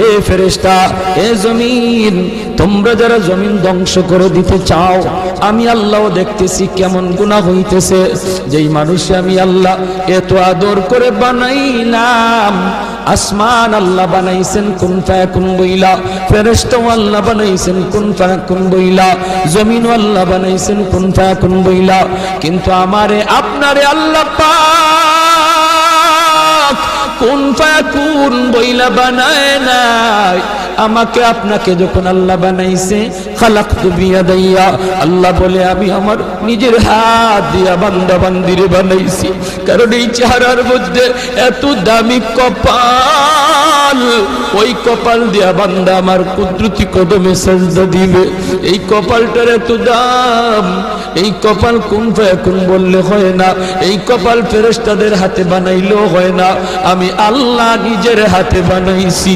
এ ফেরেশতা, এ জমিন, তোমরা যারা জমিন ধ্বংস করে দিতে চাও, আমি আল্লাহ দেখতেছি কেমন গুনাহ হইতেছে। যেই মানুষে আমি আল্লাহ এত আদর করে বানাইলাম, আসমান আল্লাহ বানাইছেন কুন ফায়াকুন বইলা, ফেরেশতা আল্লাহ বানাইছেন কুন ফায়াকুন বইলা, জমিন আল্লাহ বানাইছেন কুন ফায়াকুন বইলা, কিন্তু আমারে আপনারে আল্লাহ পাক কুন ফায়াকুন বইলা বানায় নাই। আমাকে আপনাকে যখন আল্লাহ বানাইছে, খালাকতু বিয়াদাইয়া, আল্লাহ বলে আমি আমার নিজের হাত দিয়া বান্দা বান্দিরে বানাইছি। কারণ এই চেহারার মধ্যে এত দামি কপাল, ওই কপাল দিয়া বান্দা আমার কুদরতি কদমে সাজদা দিবে। এই কপালটার এত দাম, এই কপাল কুন ফায়াকুন বললে হয় না, এই কপাল ফেরেশতাদের হাতে বানাইলেও হয় না, আমি আল্লাহ নিজের হাতে বানাইছি।